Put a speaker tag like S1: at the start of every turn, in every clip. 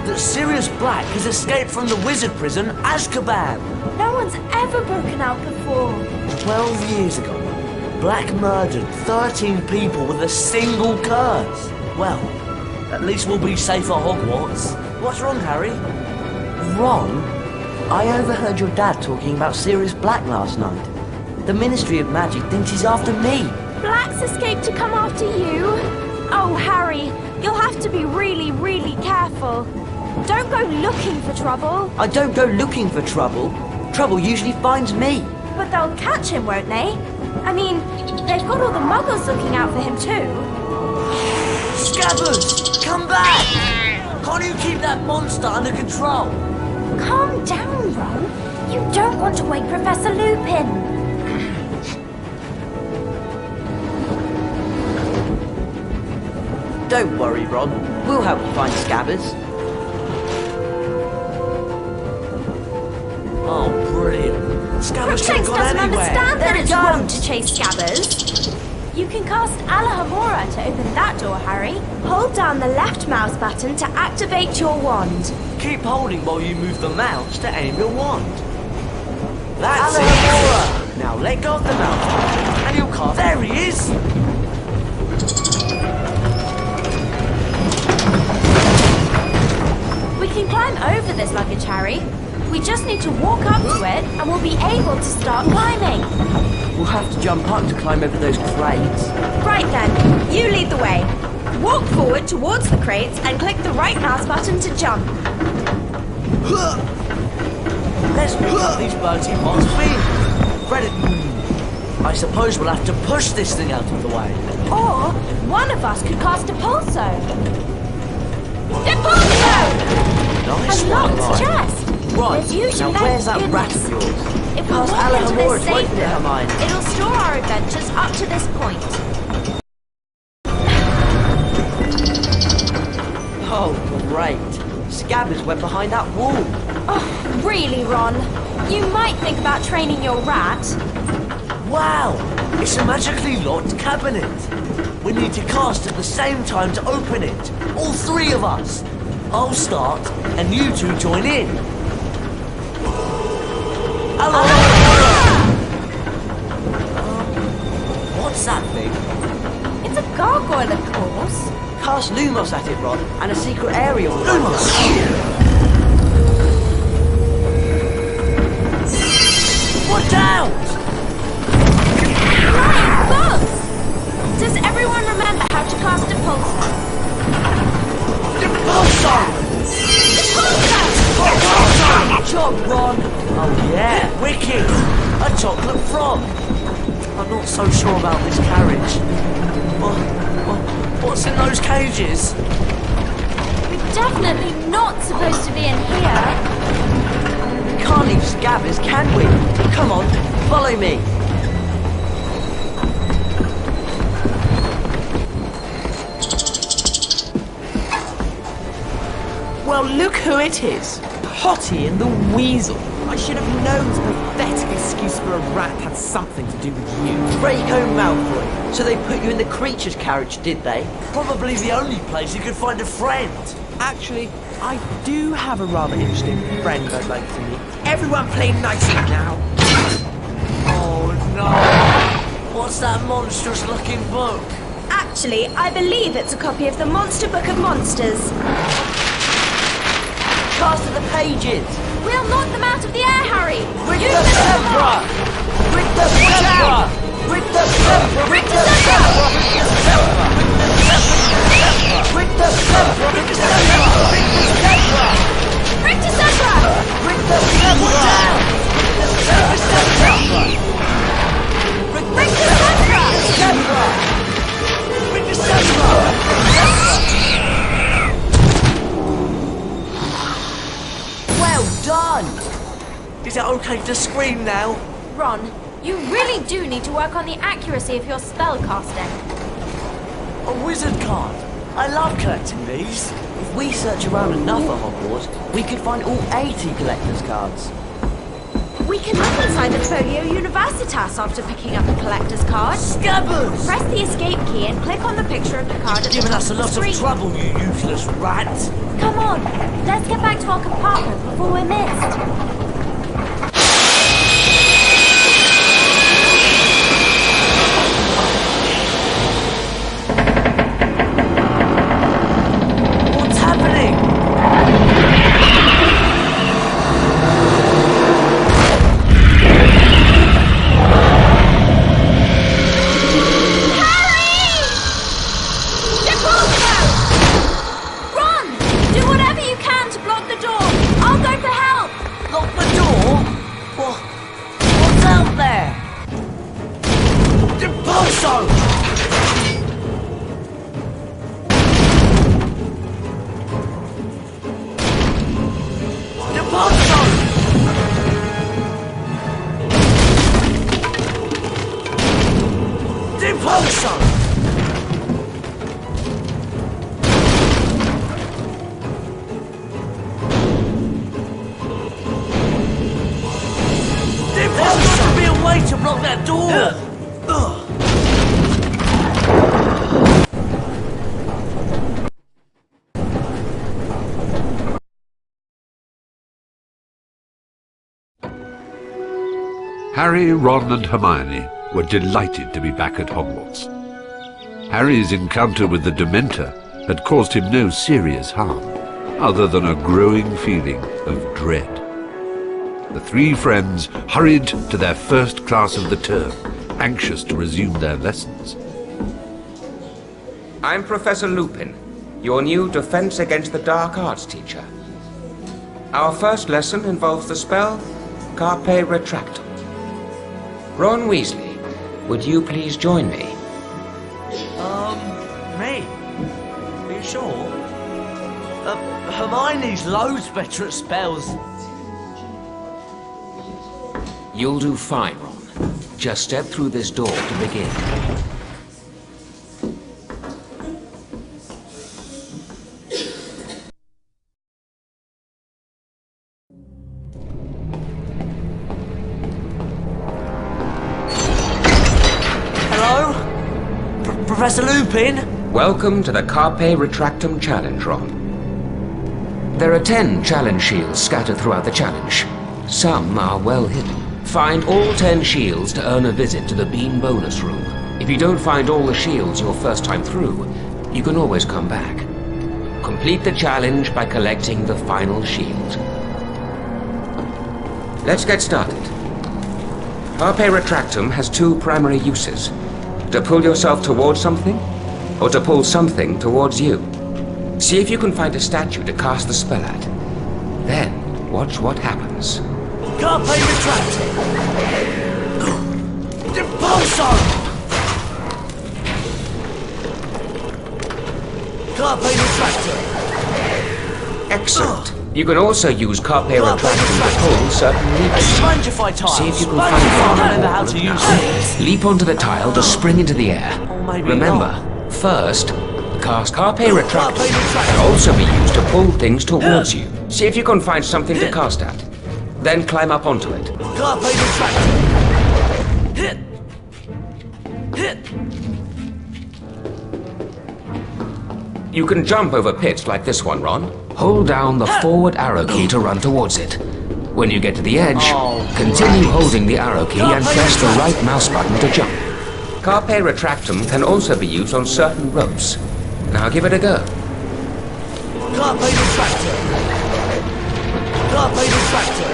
S1: that Sirius Black has escaped from the wizard prison, Azkaban.
S2: No one's ever broken out before.
S1: 12 years ago, Black murdered 13 people with a single curse. Well, at least we'll be safe at Hogwarts. What's wrong, Harry? Wrong? I overheard your dad talking about Sirius Black last night. The Ministry of Magic thinks he's after me.
S2: Black's escaped to come after you? Oh, Harry, you'll have to be really, really careful. Don't go looking for trouble.
S3: I don't go looking for trouble. Trouble usually finds me.
S2: But they'll catch him, won't they? I mean, they've got all the muggles looking out for him too.
S1: Scabbers, come back! Can't you keep that monster under control?
S2: Calm down, Ron. You don't want to wake Professor Lupin.
S3: Don't worry, Ron. We'll help you find Scabbers.
S1: Oh, brilliant. Scabbers should have
S2: Crookshanks
S1: gone
S2: doesn't
S1: anywhere.
S2: understand that
S1: There
S2: it's
S1: he
S2: wrong
S1: goes.
S2: to chase Scabbers. You can cast Alahamora to open that door, Harry. Hold down the left mouse button to activate your wand.
S1: Keep holding while you move the mouse to aim your wand. That's it! Now let go of the mouse button and you'll cast... There he is!
S2: We can climb over this luggage, Harry. We just need to walk up to it and we'll be able to start climbing.
S3: We'll have to jump up to climb over those crates.
S2: Right then, you lead the way. Walk forward towards the crates and click the right mouse button to jump.
S1: Let's pick up these birds in one's feet. Ready? I suppose we'll have to push this thing out of the way.
S2: Or one of us could cast a pulso. Depulso!
S1: Nice
S2: A
S1: one,
S2: locked
S1: Ryan.
S2: chest.
S1: Right,
S2: There's usually
S3: now where's that
S2: in
S3: rat
S2: this.
S3: of yours?
S2: If we
S3: Cast
S2: walk into
S3: Alahamora
S2: this
S3: to open
S2: safe
S3: it,
S2: room,
S3: Hermione.
S2: it'll store our adventures up to this point.
S3: Oh, great. Scabbers went behind that wall.
S2: Oh, really, Ron? You might think about training your rat.
S1: Wow! It's a magically locked cabinet. We need to cast at the same time to open it. All three of us. I'll start, and you two join in. Hello! What's that thing?
S2: It's a gargoyle, of course.
S3: Cast Lumos at it, Ron, and a secret area will
S1: Lumos! Watch out!
S2: Flying bugs! Does everyone remember how to cast a pulsar?
S1: Pulsar!
S2: Pulsar!
S1: Job, Ron! Oh yeah, wicked! A chocolate frog! I'm not so sure about this carriage. What's in those cages?
S2: We're definitely not supposed to be in here.
S3: We can't leave Scabbers, can we? Come on, follow me.
S4: Well, look who it is. Potty and the Weasel. I should have known the pathetic excuse for a rat had something to do with you.
S3: Draco Malfoy. So they put you in the creature's carriage, did they?
S1: Probably the only place you could find a friend.
S4: Actually, I do have a rather interesting friend I'd like to meet. Everyone play nicely now.
S1: Oh no! What's that monstrous looking book?
S2: Actually, I believe it's a copy of the Monster Book of Monsters.
S3: Cast at the pages.
S2: We'll knock them out of the air, Harry!
S1: Rick
S2: Use
S1: the
S2: the
S1: Zebra! Rick the Zebra! Rick the Zebra! Rick the Zebra! Rick the Zebra! Rick the Zebra! Rick the Zebra!
S2: Rick the Zebra!
S1: Rick the Zebra! Rick the Zebra! Rick the Zebra! Rick the Zebra! Well done! Is it okay to scream now?
S2: Ron, you really do need to work on the accuracy of your spell casting.
S1: A wizard card! I love collecting these.
S3: If we search around enough at Hogwarts, we could find all 80 collector's cards.
S2: We can look inside the Folio Universitas after picking up a collector's card.
S1: Scabbers!
S2: Press the escape key and click on the picture of the card at the
S1: Giving
S2: top
S1: us a
S2: of the
S1: lot
S2: screen.
S1: of trouble, you useless rat!
S2: Come on, Let's get back to our compartment before we're missed.
S1: What's happening? Lock the door? What's out there? Impulso! Impulso! Impulso! There's got to be a way to block that door!
S5: Harry, Ron and Hermione were delighted to be back at Hogwarts. Harry's encounter with the Dementor had caused him no serious harm, other than a growing feeling of dread. The three friends hurried to their first class of the term, anxious to resume their lessons.
S6: I'm Professor Lupin, your new Defense Against the Dark Arts teacher. Our first lesson involves the spell Carpe Retractum. Ron Weasley, would you please join me?
S1: Me? Are you sure? Hermione's loads better at spells.
S6: You'll do fine, Ron. Just step through this door to begin.
S1: Hello? Professor Lupin?
S6: Welcome to the Carpe Retractum Challenge, Ron. There are 10 challenge shields scattered throughout the challenge. Some are well hidden. Find all 10 shields to earn a visit to the Bean bonus room. If you don't find all the shields your first time through, you can always come back. Complete the challenge by collecting the final shield. Let's get started. Carpe Retractum has 2 primary uses. To pull yourself towards something, or to pull something towards you. See if you can find a statue to cast the spell at. Then, watch what happens.
S1: Carpe Retractum! Impulso! Carpe Retractum!
S6: Excellent. You can also use Carpe Retractum to pull certain levers.
S1: Spongify tiles!
S6: See if you can
S1: Both
S6: find
S1: can't
S6: one.
S1: remember how to use these.
S6: Leap onto the tile to spring into the air.
S1: Or maybe
S6: Remember,
S1: not.
S6: first, cast Carpe Retractum can also be used to pull things towards you. See if you can find something to cast at. Then climb up onto it.
S1: Carpe Retractum! Hit! Hit!
S6: You can jump over pits like this one, Ron. Hold down the forward arrow key to run towards it. When you get to the edge, continue holding the arrow key and press the right mouse button to jump. Carpe Retractum can also be used on certain ropes. Now give it a go.
S1: Carpe Retractum! Carpe Retractum!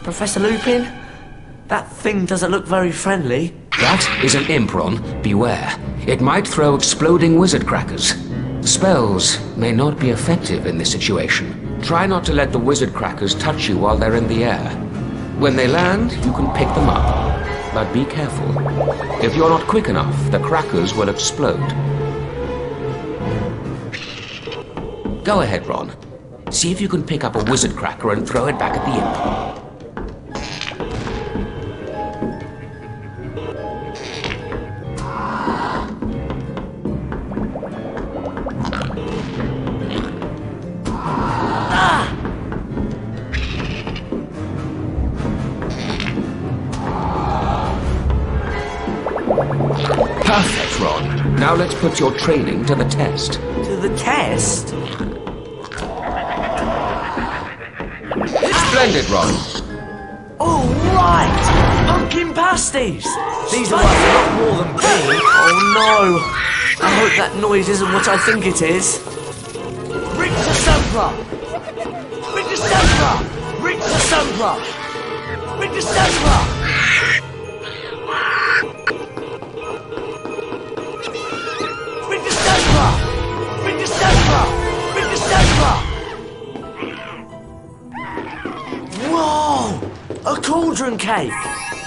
S1: Professor Lupin? That thing doesn't look very friendly.
S6: That is an imp, Ron. Beware. It might throw exploding wizard crackers. Spells may not be effective in this situation. Try not to let the wizard crackers touch you while they're in the air. When they land, you can pick them up. But be careful. If you're not quick enough, the crackers will explode. Go ahead, Ron. See if you can pick up a wizard cracker and throw it back at the imp. Now let's put your training to the test.
S1: To the test?
S6: Splendid, Ron.
S1: Oh, right! Pumpkin pasties! These are worth a lot more than beans. Oh, no. I hope that noise isn't what I think it is. Ring the Sempra! Ring the Sempra! Ring the Sempra! Ring the Sempra! Ring the Sempra! Ring the Sempra! Ring the Sempra! Whoa! A cauldron cake!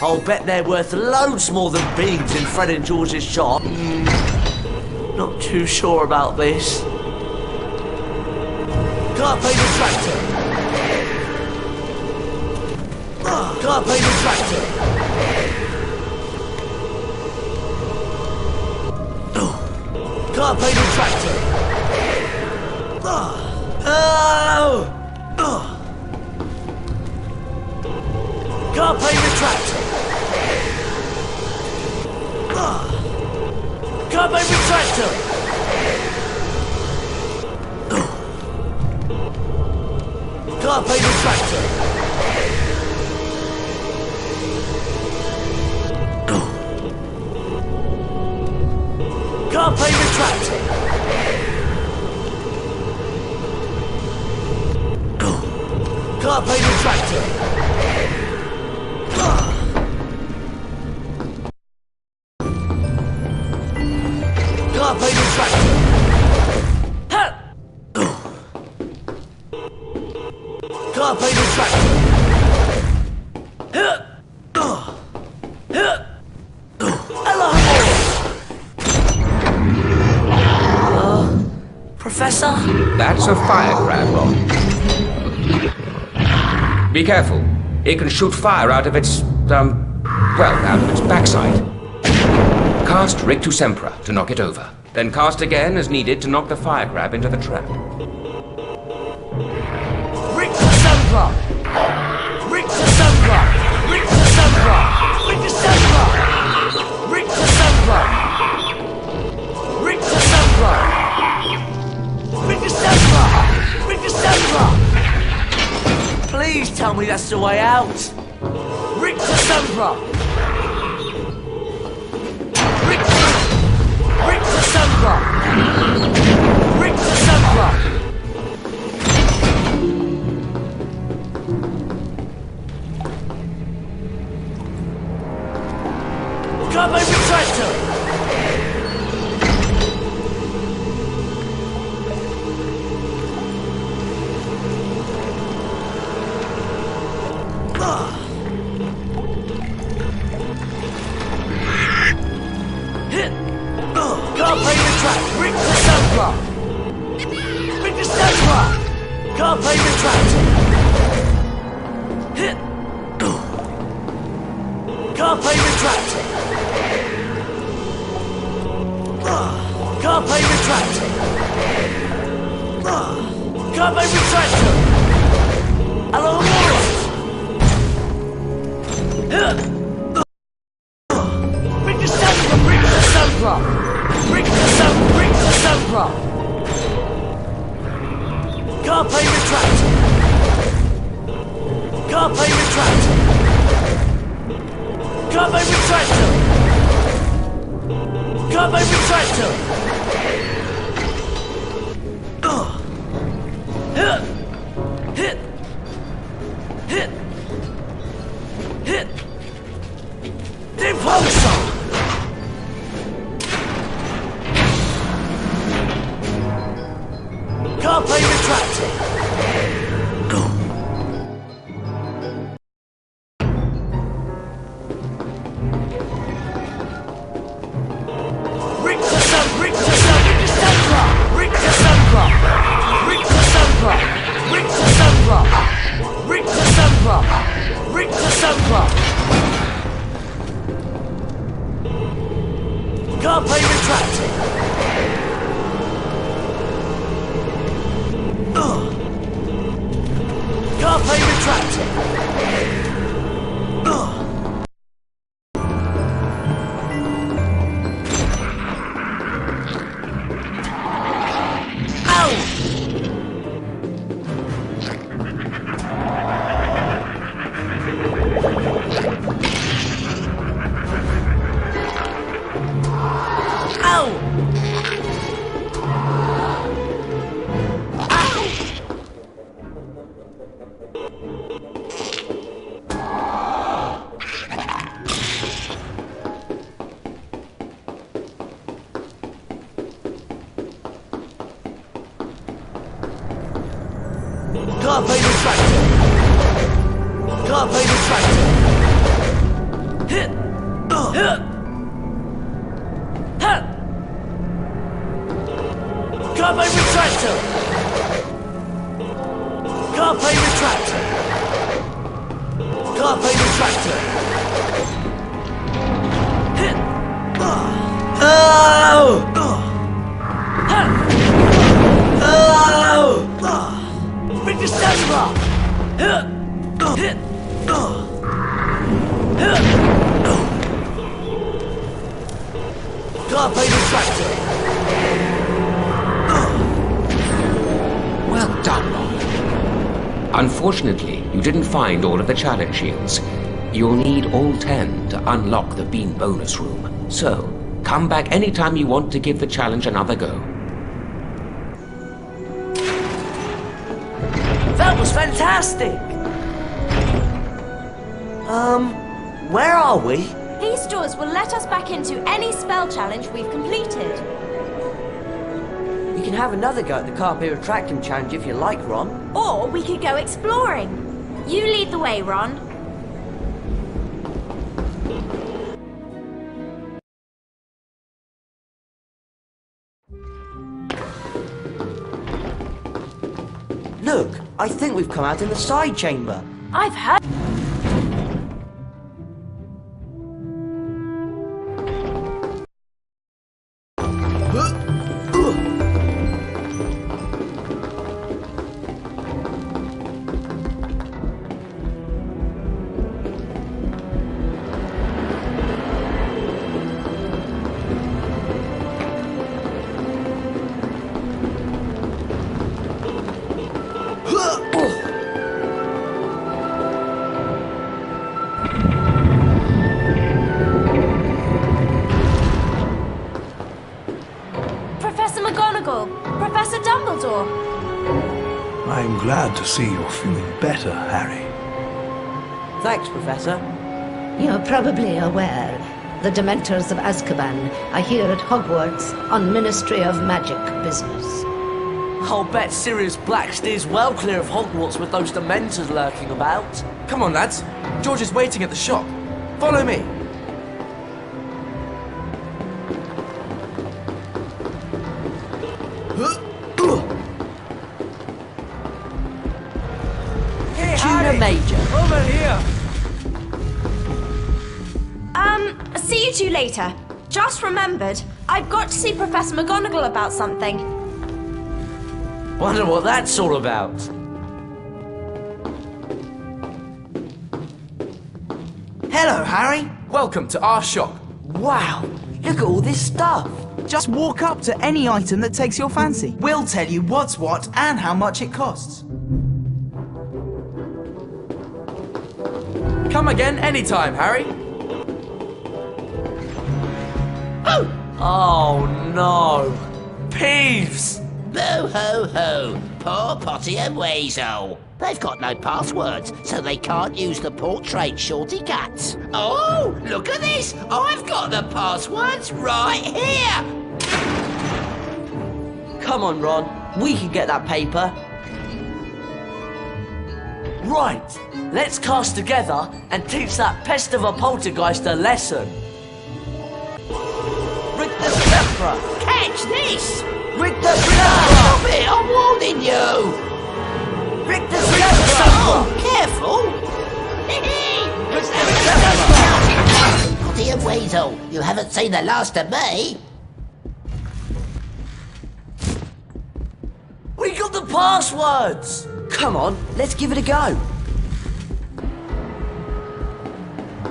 S1: I'll bet they're worth loads more than beans in Fred and George's shop. Not too sure about this. Carpe the tractor! Carpe the tractor! Carpe the tractor! Oh! Carpe the tractor! Carpe the tractor! Carpe the tractor! Carpe the tractor! Carpe the tractor! Carpe the tractor! Carpe the tractor! Hello! Professor?
S6: That's a fire crab, Ron. Be careful. It can shoot fire out of its, out of its backside. Cast Rictu Sempra to knock it over. Then cast again as needed to knock the fire crab into the trap.
S1: Rictu Sempra! Rictu Sempra! Rictu Sempra! Rictu Sempra! Rictu Sempra! Rictu Sempra! Rictu Sempra! Rictu Sempra! Please tell me that's the way out! Rictu Sempra! Rictu Sempra! Rictu Sempra! Carpe retractor! Carpe retract! Rictu Sempra! Rictu Sempra! Carpe retract! Hit! Carpe retract! Carpe retract! Carpe retract! Hello, Rictu Sempra! Rictu Sempra! Rictu Sempra! Carpe retract! Carpe retract! Carpe retractor! Carpe retractor! Hit! Hit! Hit! Impulsor! Carpe retractor! Rictu Sempra! Rictu Sempra! Rictu Sempra! Rictu Sempra! Rictu Sempra! Rictu Sempra! Carpe retractor! Carpe retractor! Carpe retractor. Carpe retractor. Hit. Hit. Hit. Carpe retractor. Carpe retractor. Carpe retractor. Hit. Oh! Bring the Stasra! Carpe retractor!
S6: Well done, Ron. Unfortunately, you didn't find all of the challenge shields. You'll need all 10 to unlock the beam bonus room. So, come back anytime you want to give the challenge another go.
S1: That was fantastic! Where are we?
S2: These doors will let us back into any spell challenge we've completed.
S3: You can have another go at the Carpe Retractum challenge if you like, Ron.
S2: Or we could go exploring. You lead the way, Ron.
S3: Look, I think we've come out in the side chamber.
S2: I've heard... Professor McGonagall, Professor Dumbledore.
S7: I'm glad to see you're feeling better, Harry.
S3: Thanks, Professor.
S8: You're probably aware the Dementors of Azkaban are here at Hogwarts on Ministry of Magic business.
S1: I'll bet Sirius Black steers well clear of Hogwarts with those Dementors lurking about.
S4: Come on, lads. George is waiting at the shop. Follow me.
S3: Tuna Major.
S4: Over here.
S2: See you two later. Just remembered, I've got to see Professor McGonagall about something.
S1: Wonder what that's all about.
S3: Hello, Harry.
S4: Welcome to our shop.
S3: Wow, look at all this stuff.
S9: Just walk up to any item that takes your fancy. We'll tell you what's what and how much it costs.
S4: Come again anytime, Harry.
S1: Oh no! Peeves!
S10: Boo hoo hoo! Poor Potty and Weasel. They've got no passwords, so they can't use the portrait shorty-cuts. Oh, look at this! I've got the passwords right here!
S3: Come on, Ron. We can get that paper.
S1: Right, let's cast together and teach that pest of a poltergeist a lesson.
S3: Rig the Sceptra!
S10: Catch this!
S3: Rig the Sceptra!
S10: Stop it! I'm warning you!
S3: Rig the Sceptra!
S10: Oh, careful! Potty and Weasel, you haven't seen the last of me.
S1: We got the passwords!
S3: Come on, let's give it a go.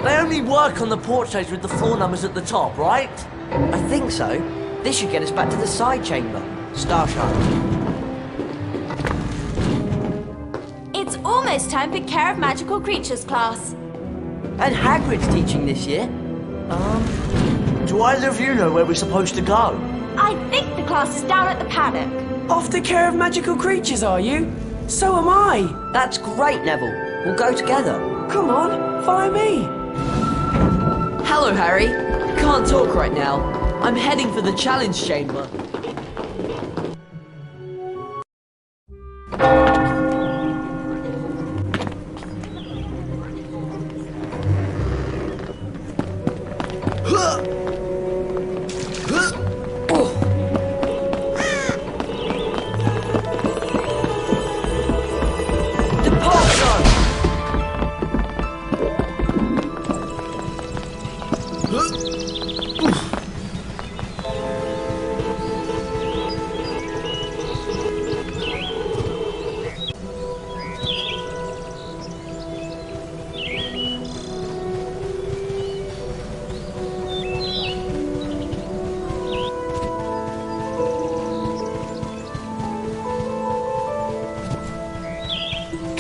S1: They only work on the portraits with the floor numbers at the top, right?
S3: I think so. This should get us back to the side chamber. Starsharp.
S2: It's almost time for Care of Magical Creatures class.
S3: And Hagrid's teaching this year.
S1: Do either of you know where we're supposed to go?
S2: I think the class is down at the paddock.
S9: Off to Care of Magical Creatures, are you? So am I.
S3: That's great, Neville. We'll go together.
S9: Come on, follow me.
S3: Hello, Harry. Can't talk right now. I'm heading for the challenge chamber.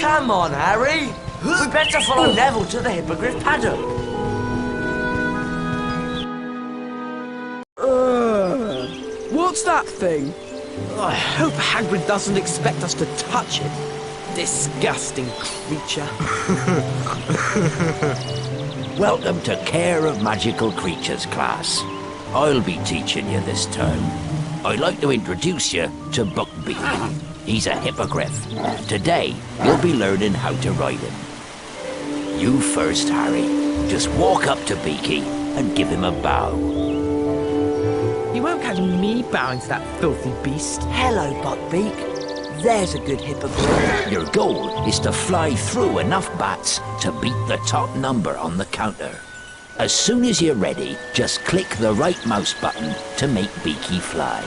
S1: Come on, Harry. We better follow Neville to the hippogriff paddock.
S4: What's that thing? I hope Hagrid doesn't expect us to touch it. Disgusting creature.
S10: Welcome to Care of Magical Creatures class. I'll be teaching you this term. I'd like to introduce you to Buckbeak. He's a hippogriff. Today, you'll be learning how to ride him. You first, Harry. Just walk up to Beaky and give him a bow.
S4: You won't catch me bowing to that filthy beast.
S1: Hello, Buckbeak. There's a good hippogriff.
S10: Your goal is to fly through enough bats to beat the top number on the counter. As soon as you're ready, just click the right mouse button to make Beaky fly.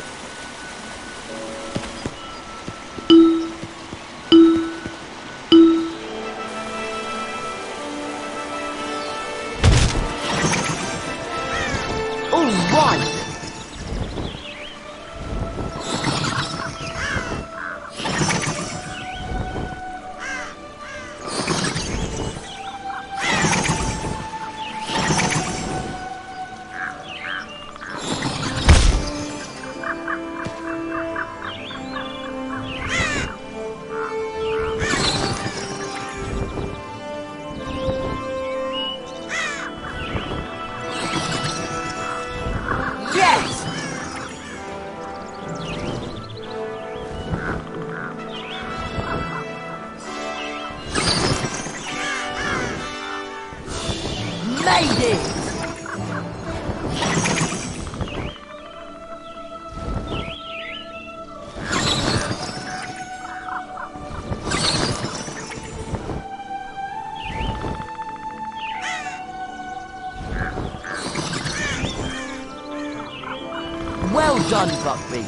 S1: All right. Made it! Well done, Buckbeak.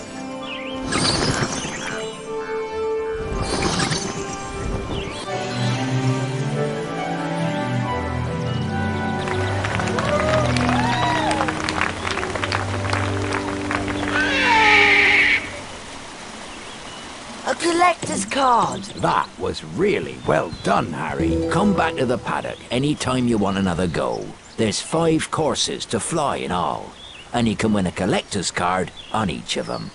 S1: A collector's card!
S10: That was really well done, Harry. Come back to the paddock anytime you want another go. There's 5 courses to fly in all, and you can win a collector's card on each of them.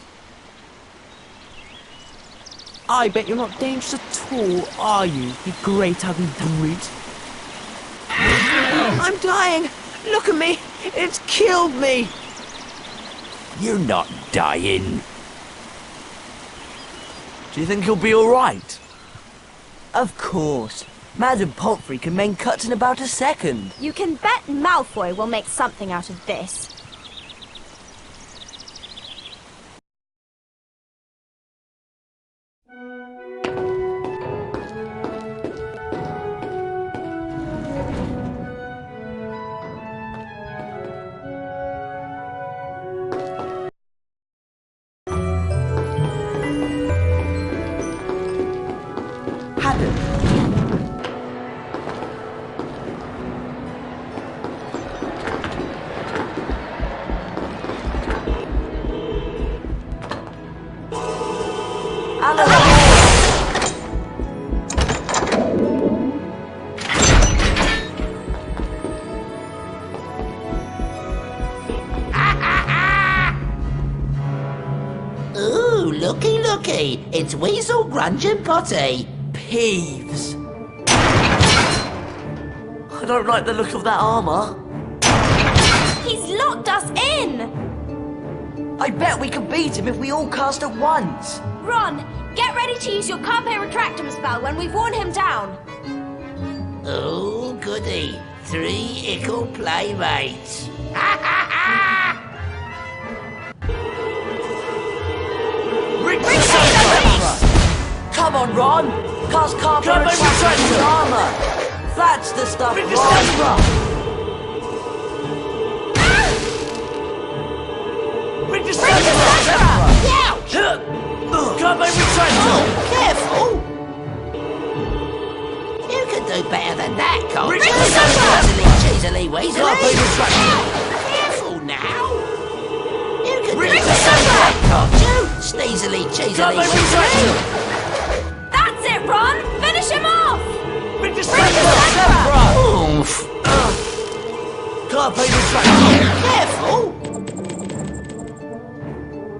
S4: I bet you're not dangerous at all, are you, you great ugly brute? I'm dying! Look at me! It's killed me!
S10: You're not dying.
S1: Do you think he'll be alright? Of course. Madam Pomfrey can make cuts in about a second.
S2: You can bet Malfoy will make something out of this.
S10: Ooh, looky, looky. It's Weasel, Grunge and Potty.
S1: Peeves. I don't like the look of that armour.
S2: He's locked us in!
S1: I bet we could beat him if we all cast at once.
S2: Ron, get ready to use your Carpe Retractum spell when we've worn him down.
S10: Oh, goody. 3 ickle playmates. Ha ha ha!
S1: Come on, Ron! Cast Carpe Retractum armour! That's the stuff, Ron! Carpe Retractum!
S10: Careful! You can do better than that, can't you? Cheesily, weasel. Careful now! You can do better than that, can't you? Sneezily, cheesily, weasel.
S2: That's it, Ron! Finish him off!
S1: hp retractor.
S10: Careful!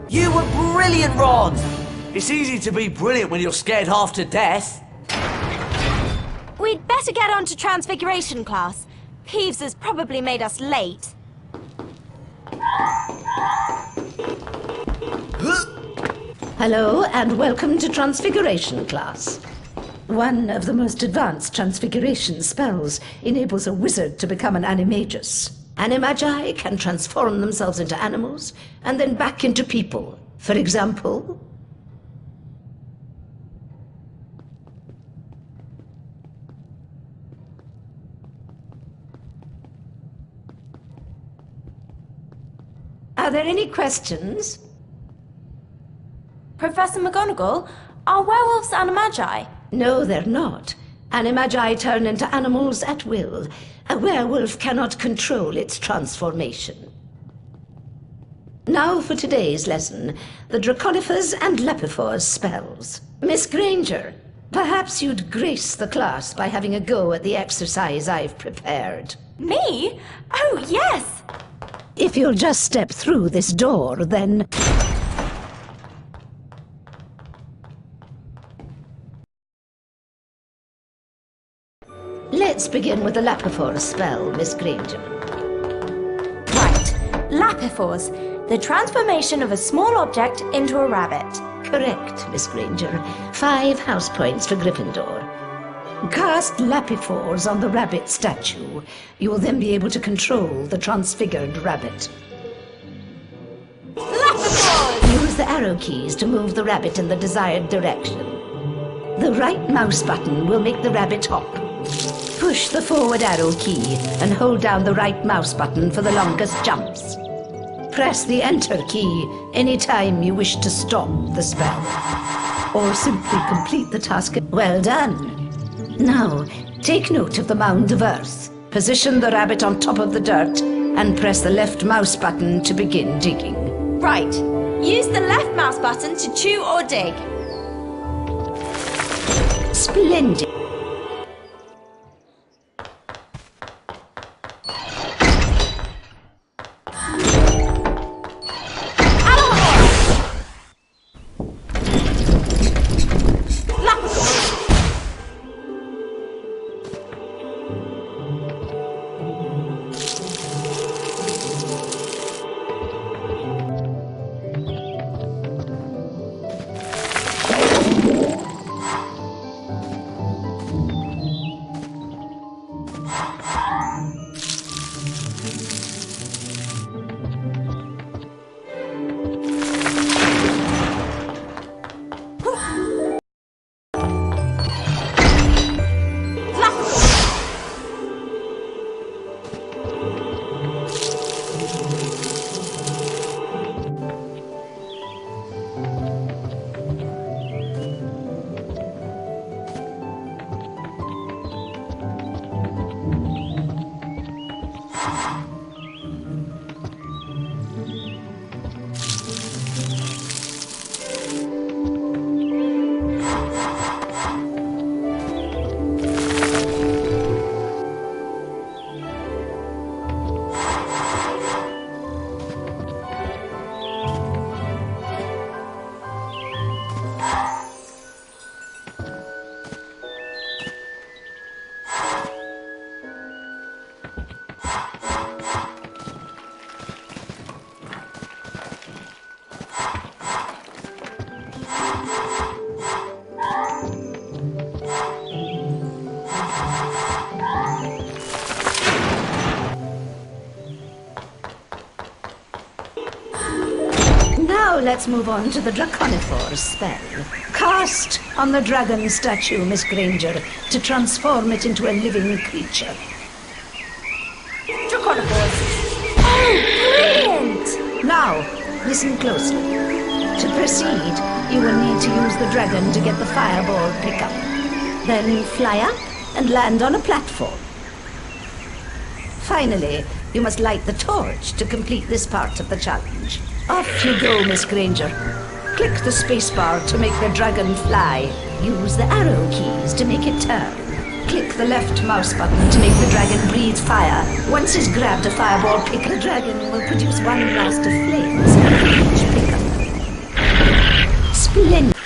S1: You were brilliant, Ron! It's easy to be brilliant when you're scared half to death.
S2: We'd better get on to Transfiguration class. Peeves has probably made us late.
S8: Hello, and welcome to Transfiguration class. One of the most advanced transfiguration spells enables a wizard to become an animagus. Animagi can transform themselves into animals and then back into people. For example... Are there any questions?
S2: Professor McGonagall, are werewolves animagi?
S8: No, they're not. Animagi turn into animals at will. A werewolf cannot control its transformation. Now for today's lesson, the Draconifers and Lepifors spells. Miss Granger, perhaps you'd grace the class by having a go at the exercise I've prepared.
S2: Me? Oh, yes!
S8: If you'll just step through this door, then... Let's begin with the Lapifors spell, Miss Granger.
S2: Right. Lapifors, the transformation of a small object into a rabbit.
S8: Correct, Miss Granger. 5 house points for Gryffindor. Cast Lapifors on the rabbit statue. You will then be able to control the transfigured rabbit.
S2: Lapifors!
S8: Use the arrow keys to move the rabbit in the desired direction. The right mouse button will make the rabbit hop. Push the forward arrow key and hold down the right mouse button for the longest jumps. Press the enter key anytime you wish to stop the spell. Or simply complete the task. Well done. Now, take note of the mound of earth. Position the rabbit on top of the dirt and press the left mouse button to begin digging.
S2: Right. Use the left mouse button to chew or dig.
S8: Splendid. Now let's move on to the Draconifors spell. Cast on the dragon statue, Miss Granger, to transform it into a living creature.
S2: Draconifors. Oh, brilliant!
S8: Now, listen closely. To proceed, you will need to use the dragon to get the fireball pickup. Then fly up and land on a platform. Finally, you must light the torch to complete this part of the challenge. Off you go, Miss Granger. Click the spacebar to make the dragon fly. Use the arrow keys to make it turn. Click the left mouse button to make the dragon breathe fire. Once he's grabbed a fireball pick, the dragon will produce one blast of flames for each pickup. Splendid.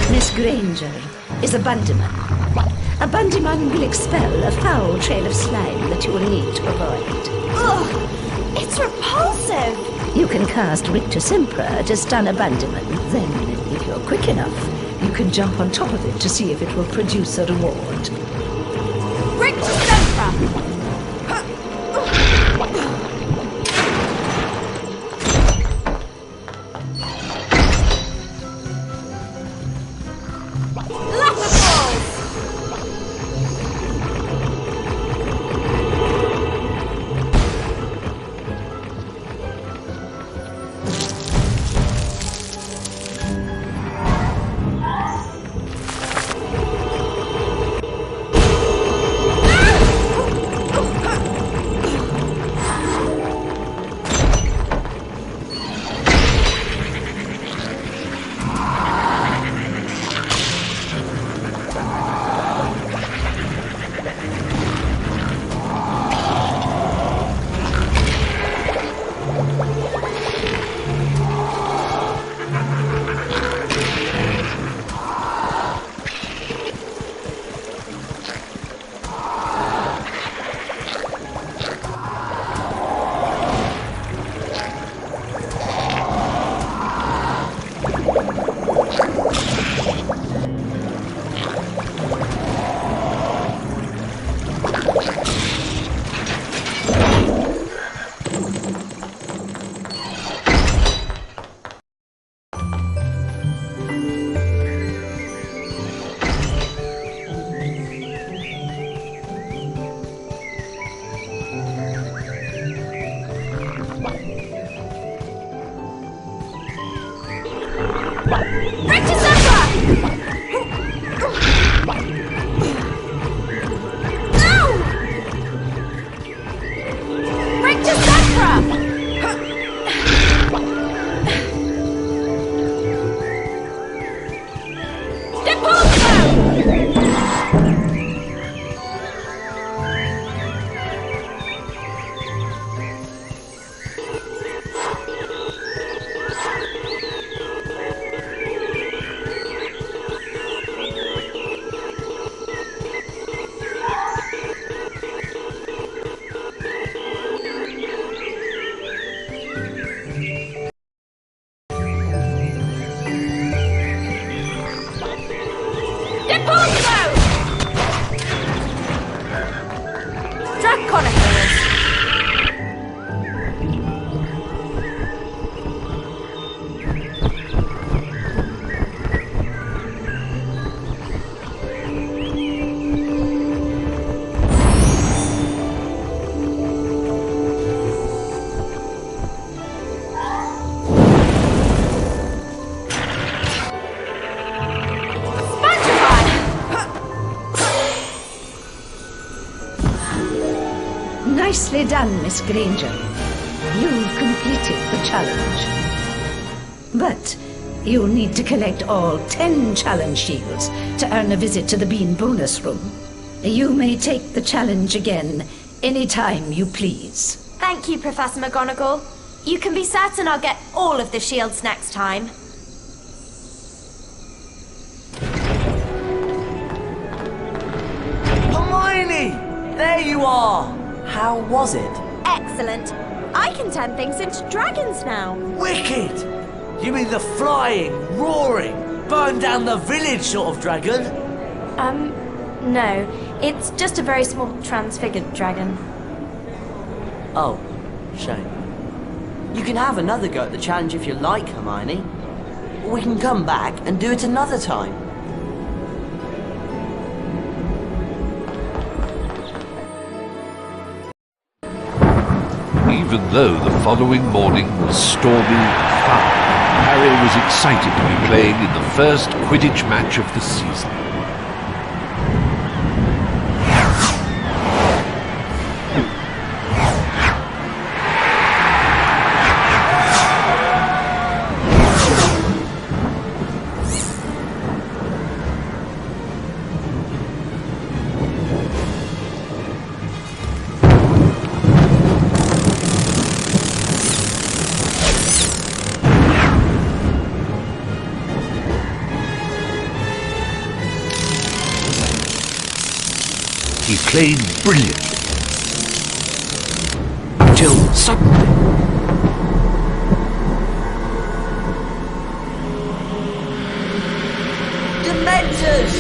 S8: Miss Granger is a Bundyman. A Bundyman will expel a foul trail of slime that you will need to avoid.
S2: Ugh! It's repulsive!
S8: You can cast Rictus Sempra to stun a Bundyman. Then, if you're quick enough, you can jump on top of it to see if it will produce a reward.
S2: Rictus Sempra!
S8: Nicely done, Miss Granger. You've completed the challenge. But you'll need to collect all 10 challenge shields to earn a visit to the Bean bonus room. You may take the challenge again anytime you please.
S2: Thank you, Professor McGonagall. You can be certain I'll get all of the shields next time.
S1: Hermione! There you are!
S3: How was it?
S2: Excellent. I can turn things into dragons now.
S1: Wicked! You mean the flying, roaring, burn down the village sort of dragon?
S2: No. It's just a very small transfigured dragon.
S3: Oh, shame. You can have another go at the challenge if you like, Hermione. Or we can come back and do it another time.
S5: Even though the following morning was stormy and foul, Harry was excited to be playing in the first Quidditch match of the season. He played brilliantly. Until suddenly...
S3: Dementors!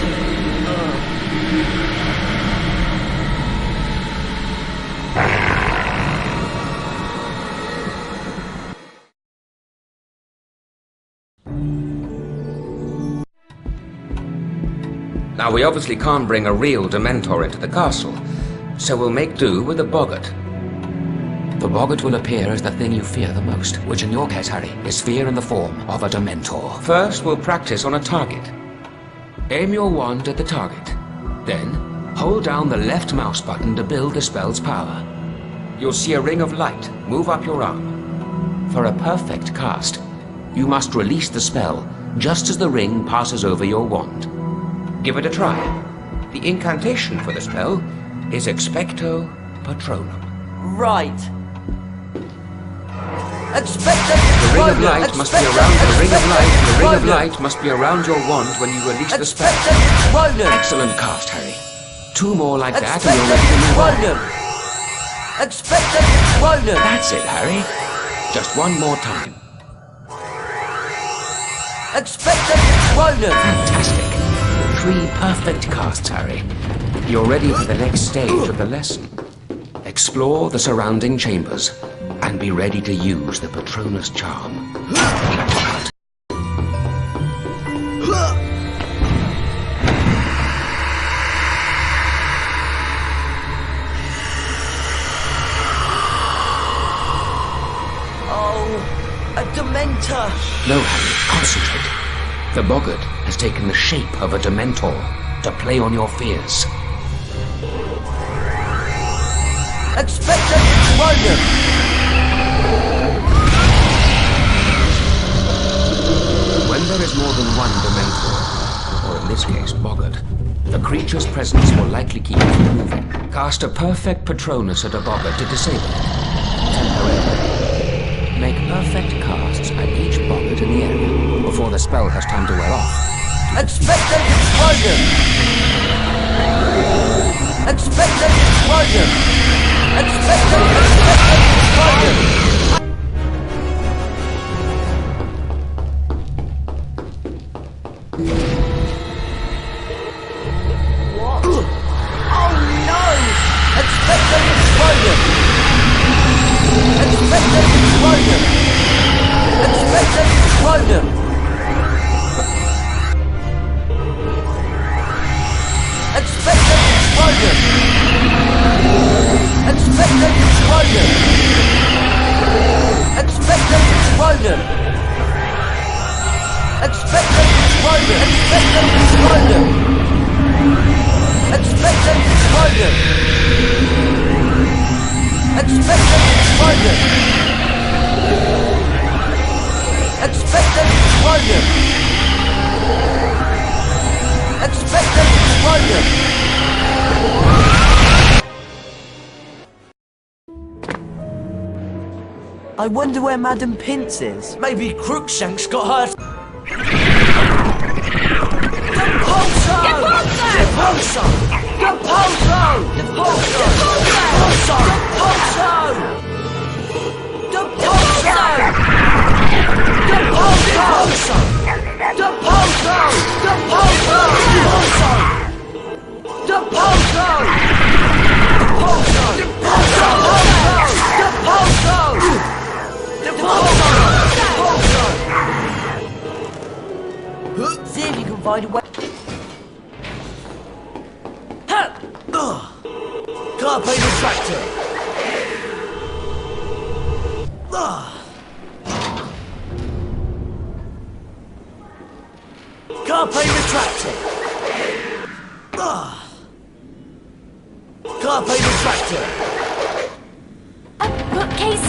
S6: Now, we obviously can't bring a real Dementor into the castle, so we'll make do with a boggart. The boggart will appear as the thing you fear the most, which in your case, Harry, is fear in the form of a Dementor. First, we'll practice on a target. Aim your wand at the target. Then, hold down the left mouse button to build the spell's power. You'll see a ring of light move up your arm. For a perfect cast, you must release the spell just as the ring passes over your wand. Give it a try. The incantation for the spell is Expecto Patronum.
S3: Right.
S6: The ring of light must be around the ring of light must be around your wand when you release the spell. Excellent cast, Harry. 2 more like that and you're ready to move on. That's it, Harry. Just 1 more time. Fantastic. 3 perfect casts, Harry. You're ready for the next stage of the lesson. Explore the surrounding chambers and be ready to use the Patronus charm.
S3: Oh, a Dementor!
S6: No, Harry, concentrate. The boggart has taken the shape of a Dementor to play on your fears. When there is more than 1 Dementor, or in this case, boggart, the creature's presence will likely keep you from moving. Cast a perfect Patronus at a boggart to disable it, temporarily. Make perfect casts at each boggart in the area before the spell has time to wear off.
S1: Expected explosion! Expected explosion! Expected explosion! What? Oh no! Expected explosion! Expected explosion! Expected explosion! Expected explosion! Expected explosion! Expected explosion! Expected explosion! Expected explosion! Expected explosion! Expected explosion! Expected explosion! Expected explosion! I wonder where Madam Pince is. Maybe Crookshanks got her. Depulso! Depulso! Depulso! Depulso! Depulso! Depulso! Depulso! Depulso! Depulso! Depulso! Depulso! See if you can find a way. Carpe retractor. Carpe retractor. Carpe retractor.
S2: A bookcase.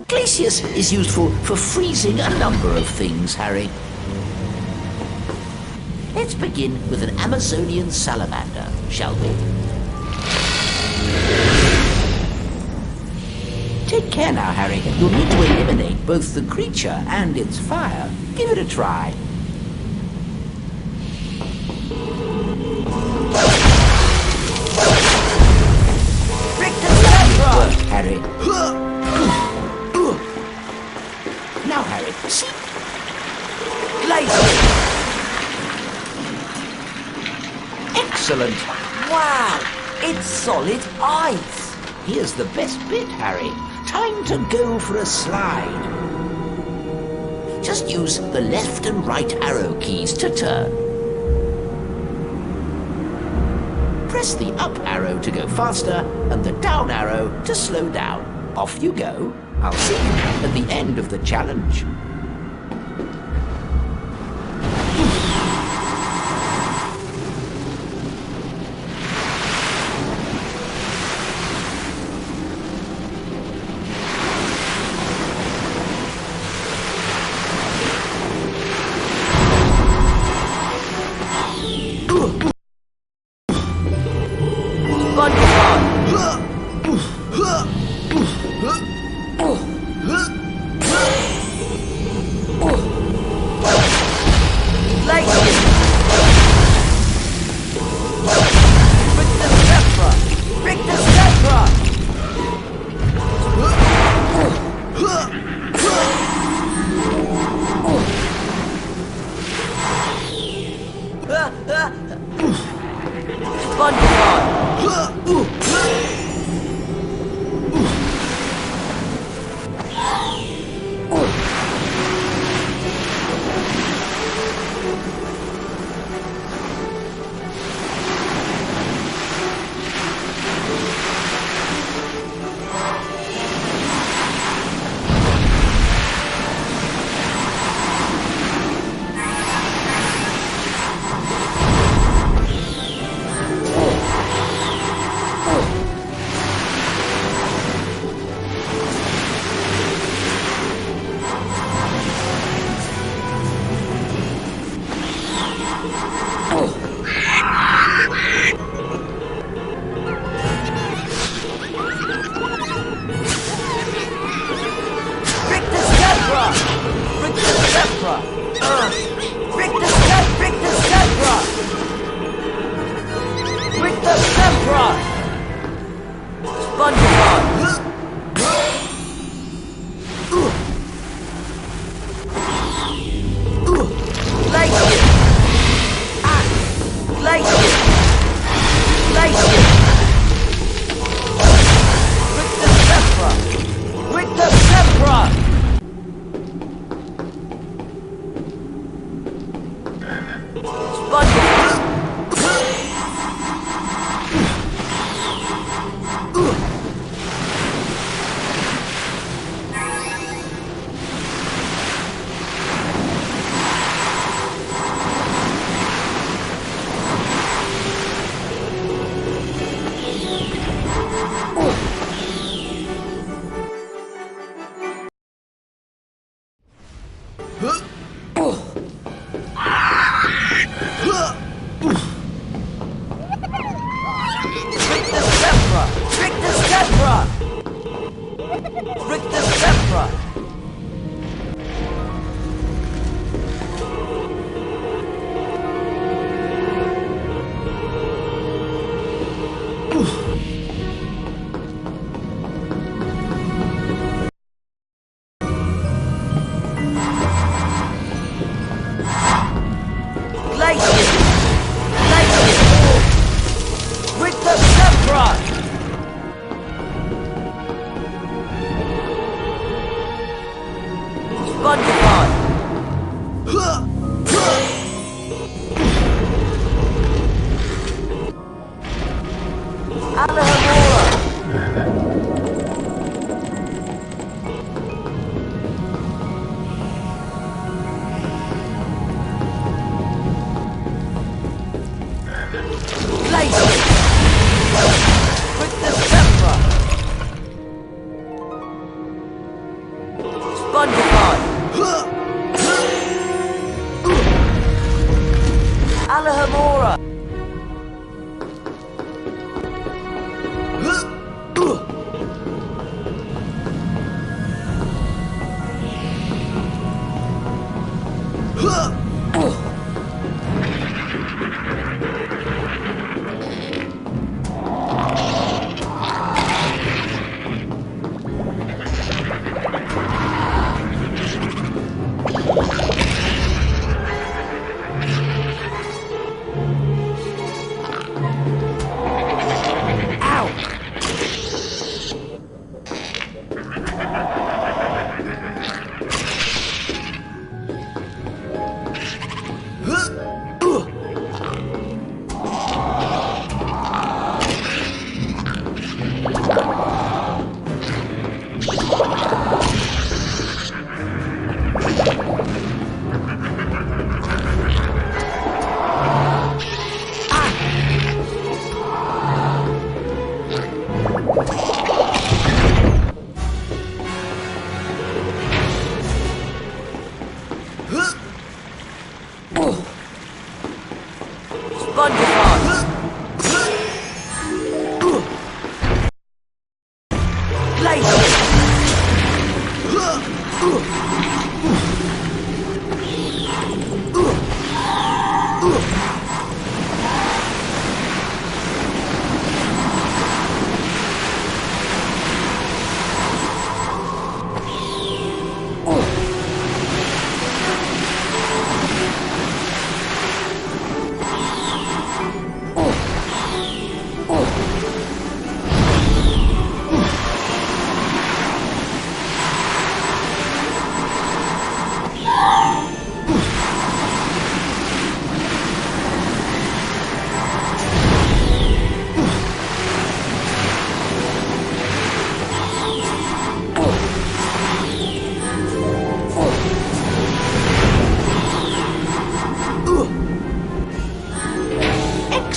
S10: Glacius is used for freezing a number of things, Harry. Let's begin with an Amazonian salamander, shall we? Take care now, Harry. You'll need to eliminate both the creature and its fire. Give it a try. Good work, Harry. Now, Harry, see?
S1: Laser!
S10: Excellent.
S1: Wow! It's solid ice!
S10: Here's the best bit, Harry. Time to go for a slide. Just use the left and right arrow keys to turn. Press the up arrow to go faster and the down arrow to slow down. Off you go. I'll see you at the end of the challenge.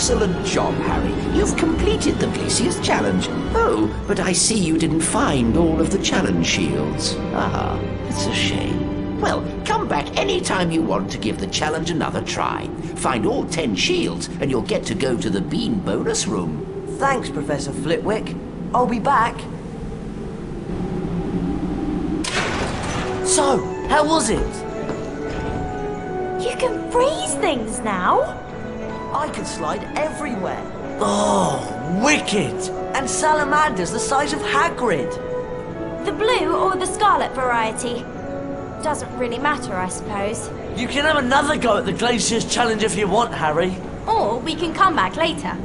S10: Excellent job, Harry. You've completed the Glacius challenge. Oh, but I see you didn't find all of the challenge shields. Ah, it's a shame. Well, come back anytime you want to give the challenge another try. Find all 10 shields and you'll get to go to the bean bonus room.
S3: Thanks, Professor Flitwick. I'll be back. So, how was it?
S2: You can freeze things now?
S3: I could slide everywhere. Oh, wicked! And salamanders the size of Hagrid.
S2: The blue or the scarlet variety? Doesn't really matter, I suppose.
S1: You can have another go at the Glaciers Challenge if you want, Harry.
S2: Or we can come back later.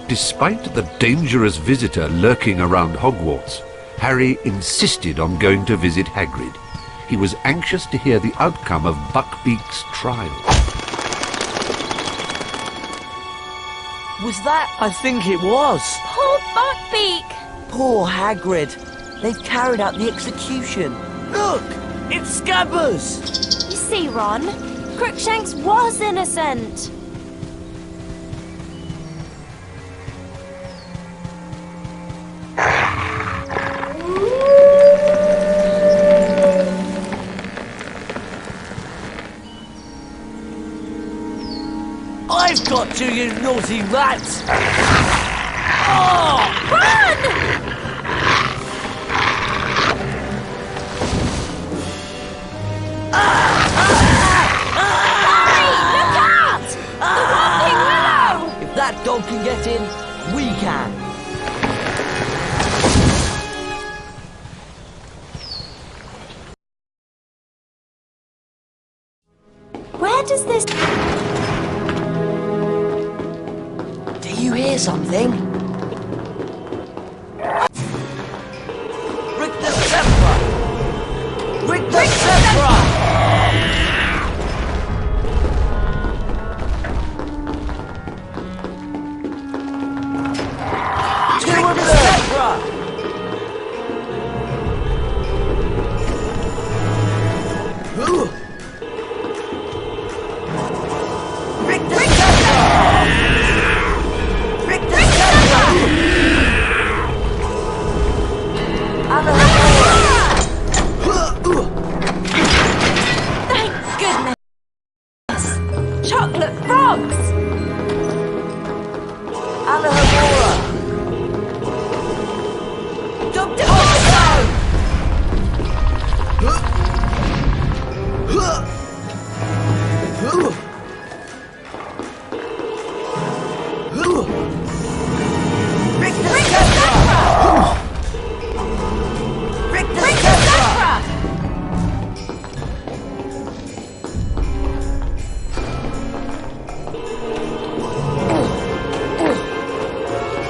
S5: Despite the dangerous visitor lurking around Hogwarts, Harry insisted on going to visit Hagrid. He was anxious to hear the outcome of Buckbeak's trial.
S1: Was that? I think it was.
S2: Poor Buckbeak!
S3: Poor Hagrid. They've carried out the execution.
S1: Look! It's Scabbers!
S2: You see, Ron, Crookshanks was innocent.
S1: I've got you, you naughty rats! Oh!
S2: Run! Harry, look out! The Whomping Willow!
S3: If that dog can get in, we can.
S2: Where does this...
S3: Do you hear something?
S1: Rick the Zebra! Rick the Zebra! Two of the Zebra! Ooh. Rick the Zebra! Rick the Zebra!
S2: Thank goodness! Chocolate frogs!
S3: Alahamora! Dr. Octo! Rick the Zebra! Rick the Zebra!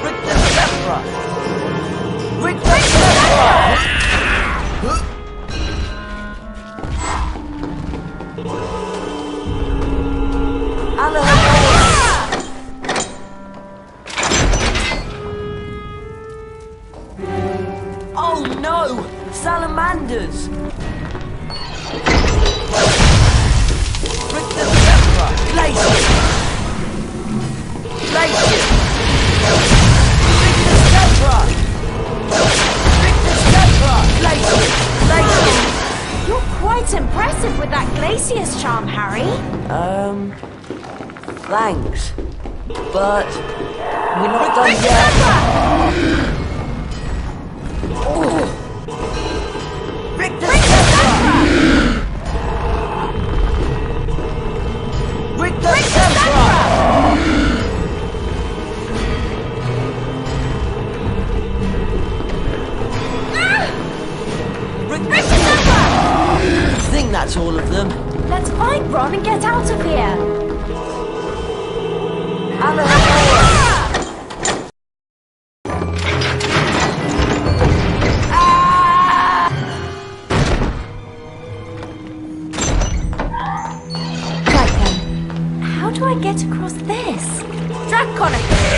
S3: Rick the Zebra! Rick the Zebra! Alahamora! Oh no! Salamanders! Rick the Zebra! Glacier! Glacier! Rick the Zebra! Rick the Zebra! Glacier! Glacier!
S2: You're quite impressive with that Glacier's charm, Harry.
S3: Thanks. But we're not done yet. Rick the Zebra! Rick the Zebra! Rick the Zebra! I think that's all of them.
S2: Let's find Ron and get out of here. Right then, how do I get across this? Draconicus!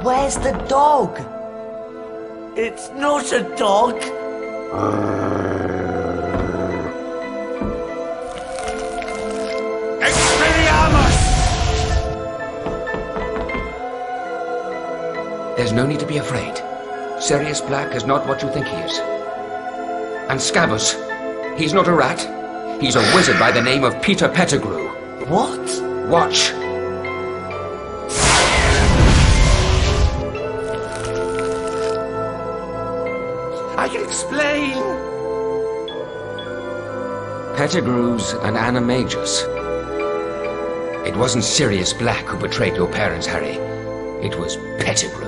S3: Where's the dog?
S1: It's not a dog.
S6: There's no need to be afraid. Sirius Black is not what you think he is. And Scabbers, he's not a rat. He's a wizard by the name of Peter Pettigrew.
S3: What?
S6: Watch.
S10: I can explain.
S6: Pettigrew's an animagus. It wasn't Sirius Black who betrayed your parents, Harry. It was Pettigrew.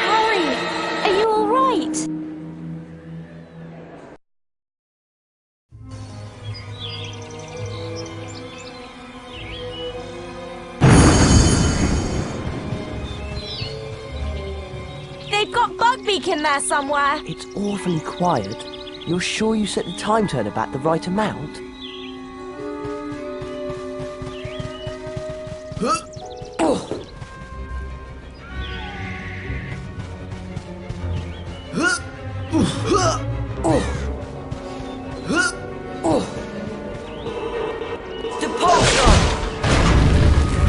S2: Harry, are you all right? They've got Bugbeak in there somewhere.
S3: It's awfully quiet. You're sure you set the time turner back the right amount?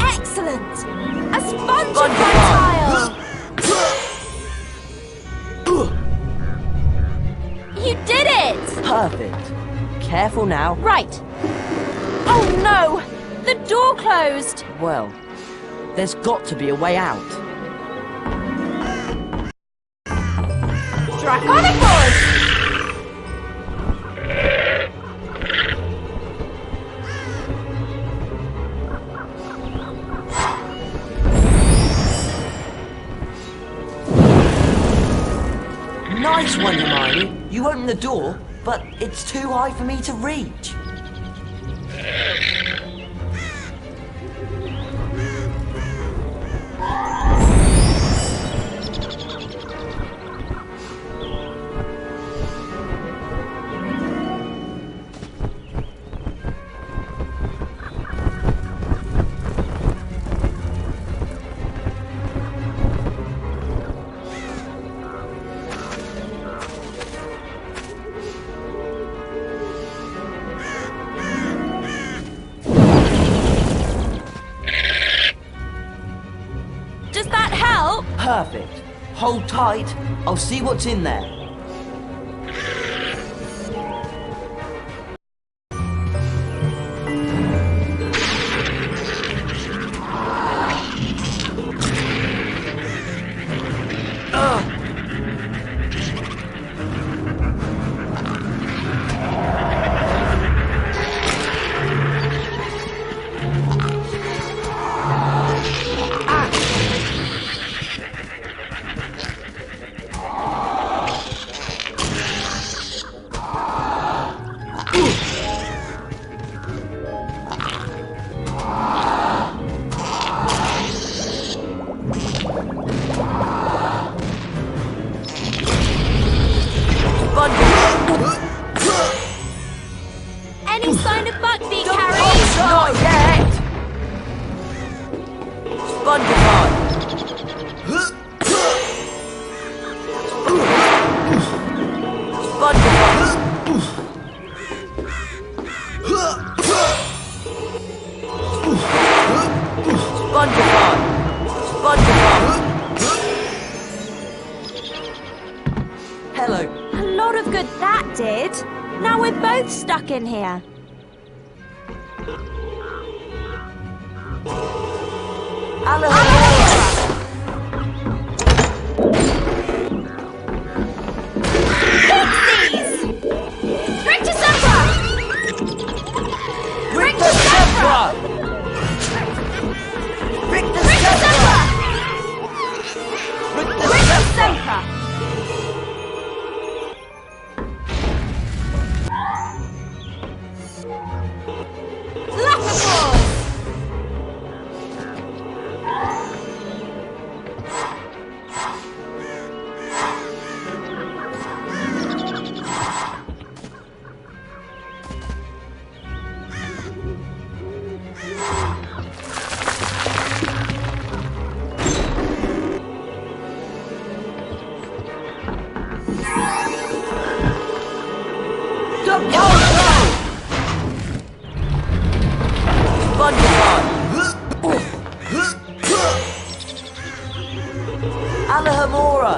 S2: Excellent! A sponge projectile! You did it!
S3: Perfect. Careful now.
S2: Right. Oh no! The door closed!
S3: Well, there's got to be a way out.
S2: Draconicus!
S3: Nice one, Hermione. You opened the door, but it's too high for me to reach.
S2: Does that help?
S3: Perfect. Hold tight. I'll see what's in there.
S2: did. Now we're both stuck in here. Pixies! Rictusempra! Rictusempra! Rictusempra! Rictusempra! Laughable!
S3: Alahamora!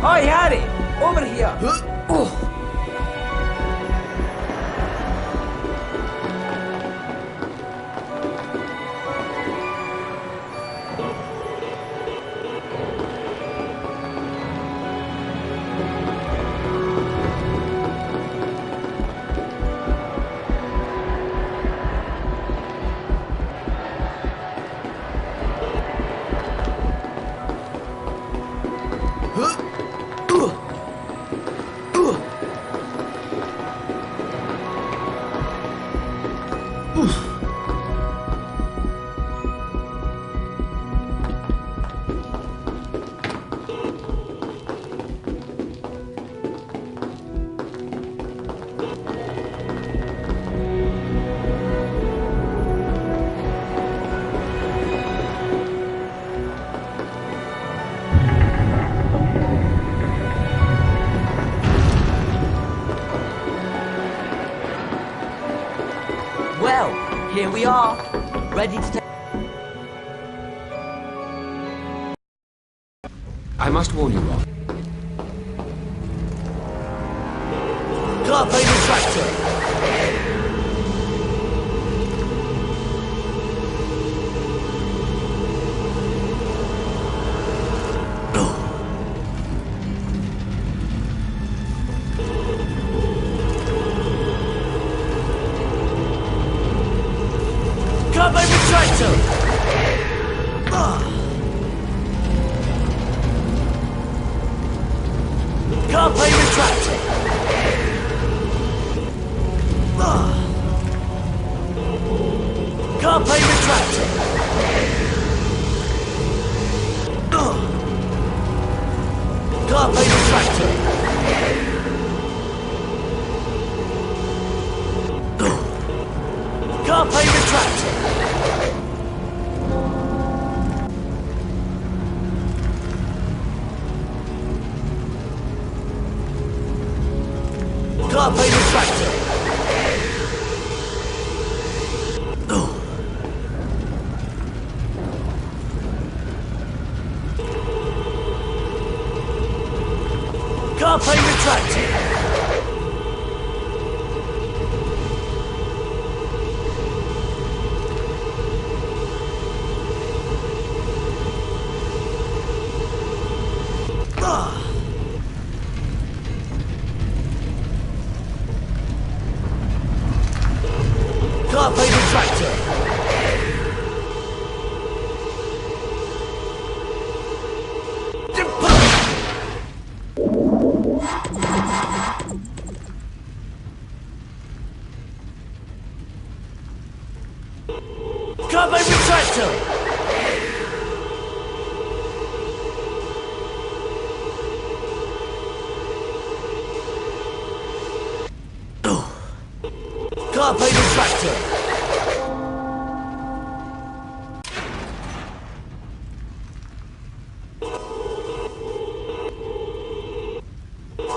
S4: Hi, Harry! Over here!
S3: Well, here we are, ready to take...
S6: I must warn you, Ron.
S1: Carpe retractor! Carpe retractor! Carpe retractor! retractor! Carpe retractor! Carpe retractor! Carpe retractor!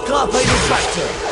S1: Carpe retractor! Carpe retractor!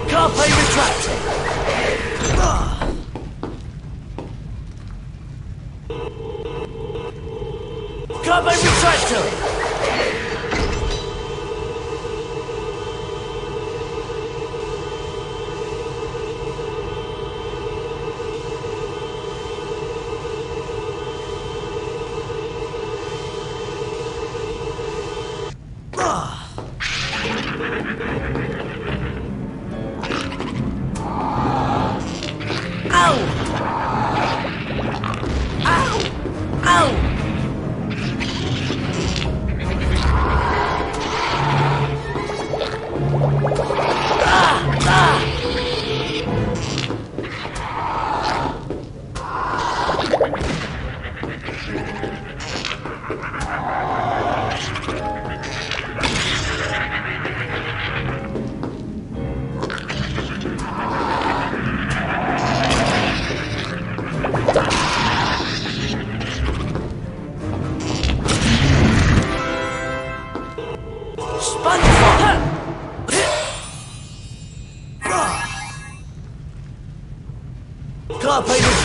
S1: Carpe retractor! Carpe retractor!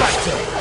S1: retractor!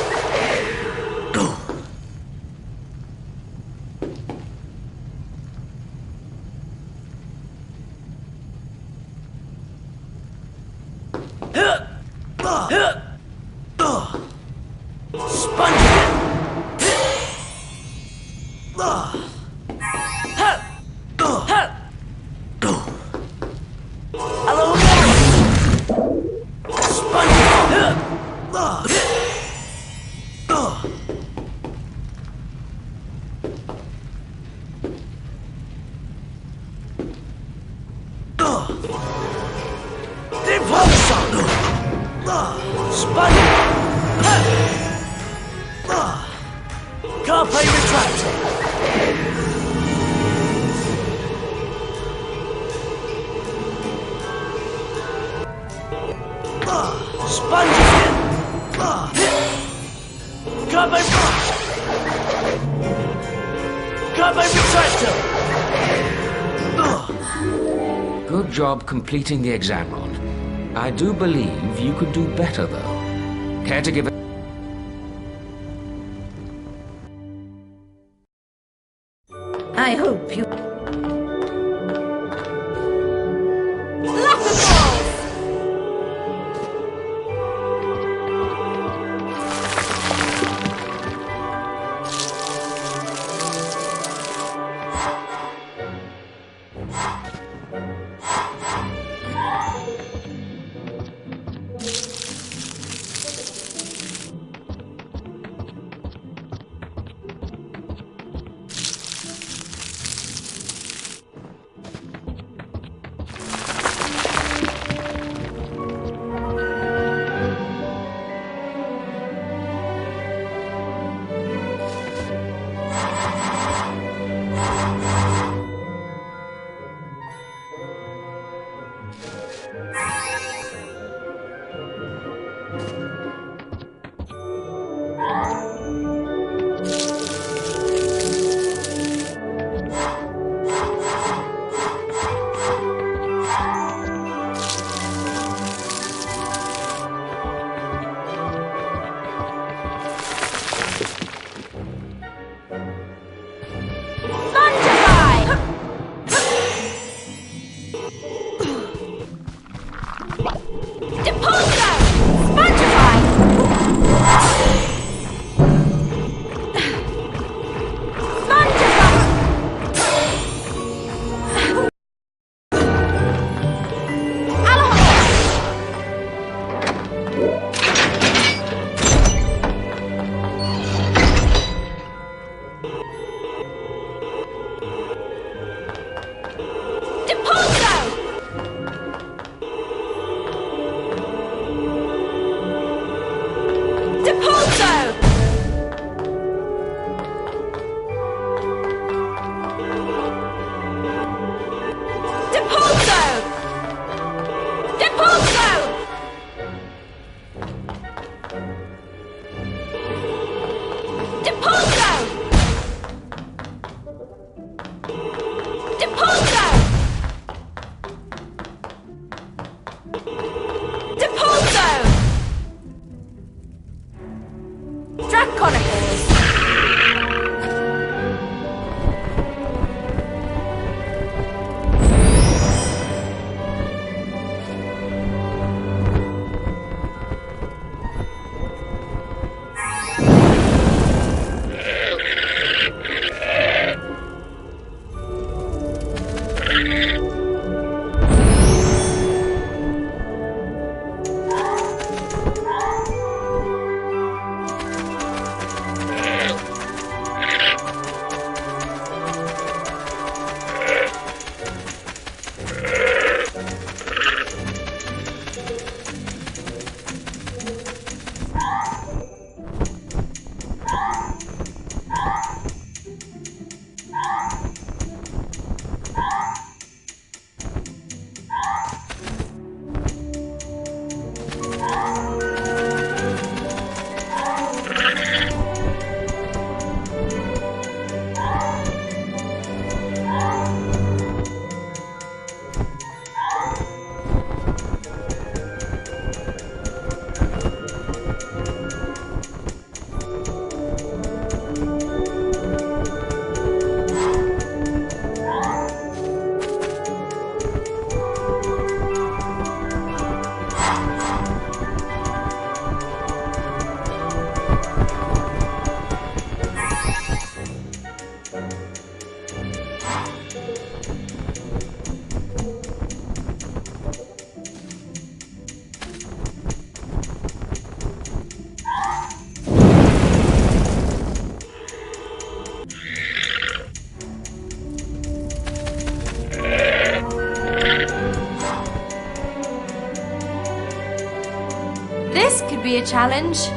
S6: Good job completing the exam, Ron. I do believe you could do better, though. Care to give it?
S8: I hope you...
S2: be a challenge?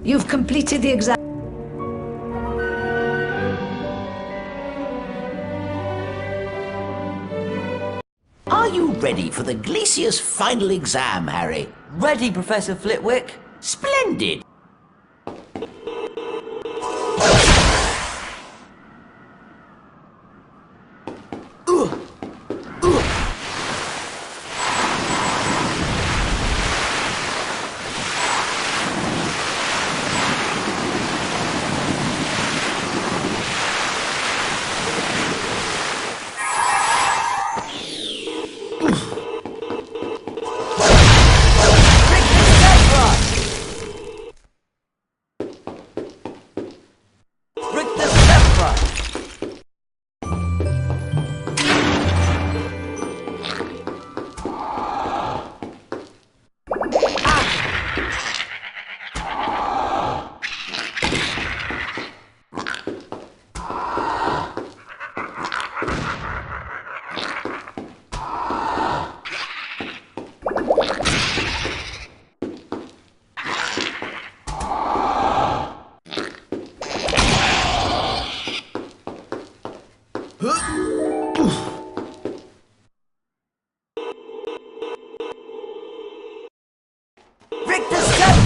S8: You've completed the exam.
S10: Are you ready for the Glacier's final exam, Harry?
S3: Ready, Professor Flitwick.
S10: Splendid!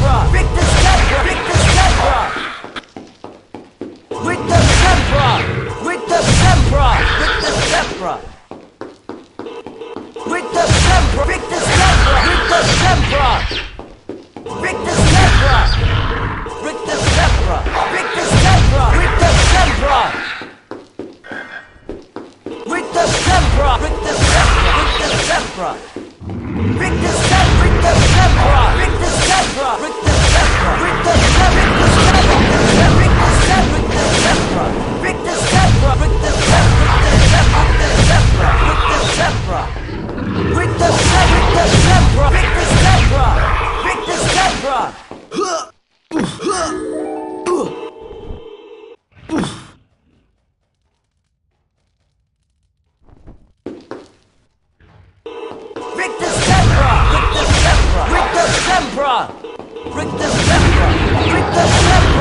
S1: Zebra! Victor Zebra! Victor Zebra! With the Zebra! With the Zebra! With the Zebra! With the Zebra! Victor Zebra! With the Zebra! Victor Zebra! With the Zebra! Victor Zebra! With the Zebra! With the Zebra! With the Zebra! With the Zebra! With the Zebra! With the Zebra! With the Zebra! With the Zebra! With the Zebra! With the Zebra! With the Zebra! With the Zebra! With the Zebra! With the Zebra! With the Zebra! With the Zebra! With the Zebra! With the Zebra! Victor Zebra! With the Zebra! With the Zebra!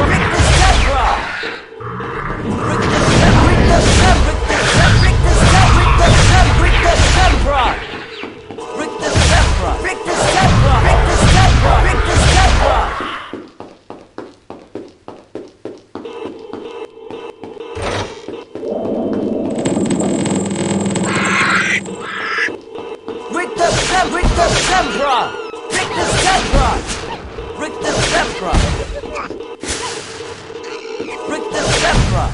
S1: With the Zebra! With the Zebra! With the Zebra! With the Zebra! With the Zebra! With the Zebra! With the Zebra! With the Zebra! With the Zebra! With the Zebra! With the Zebra! With the Zebra! With the Zebra! With the Zebra! With the Zebra! With the Zebra! With the Zebra!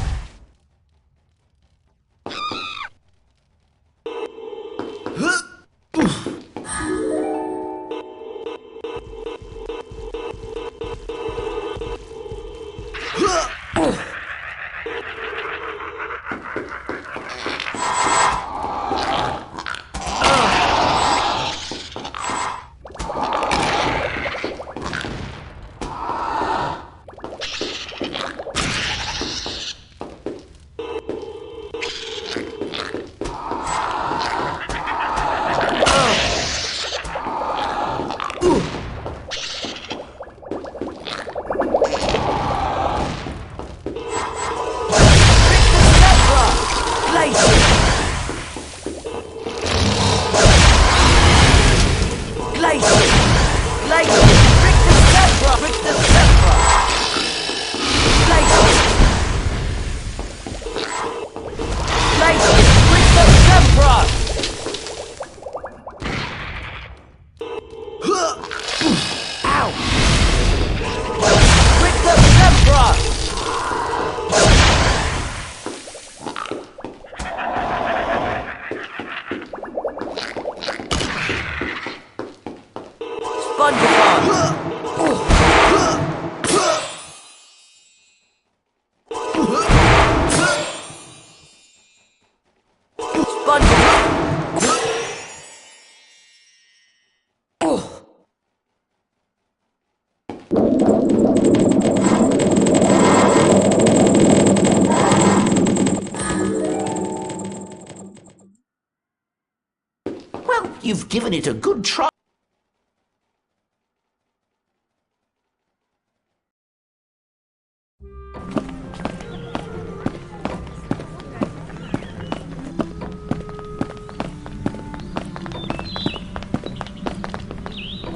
S10: Well, you've given it a good try.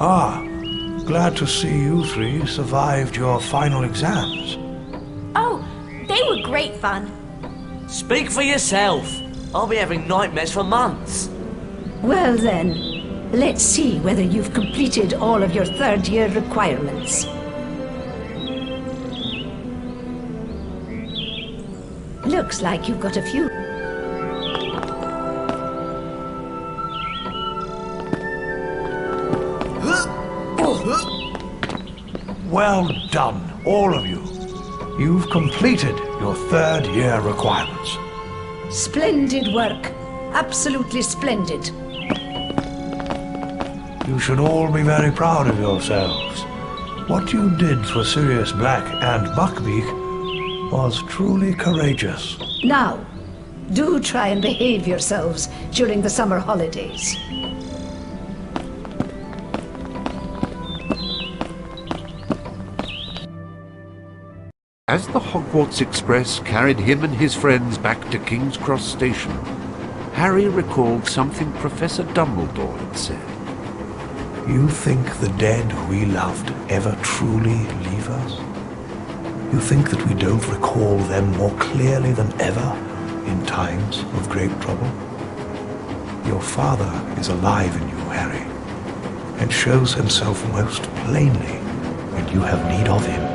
S7: Ah, glad to see you three survived your final exams.
S2: Oh, they were great fun.
S1: Speak for yourself. I'll be having nightmares for months.
S8: Well then, let's see whether you've completed all of your third-year requirements. Looks like you've got a few.
S7: Well done, all of you. You've completed your third-year requirements.
S8: Splendid work. Absolutely splendid.
S7: You should all be very proud of yourselves. What you did for Sirius Black and Buckbeak was truly courageous.
S8: Now, do try and behave yourselves during the summer holidays.
S5: As the Hogwarts Express carried him and his friends back to King's Cross Station, Harry recalled something Professor Dumbledore had said.
S7: You think the dead we loved ever truly leave us? You think that we don't recall them more clearly than ever in times of great trouble? Your father is alive in you, Harry, and shows himself most plainly when you have need of him.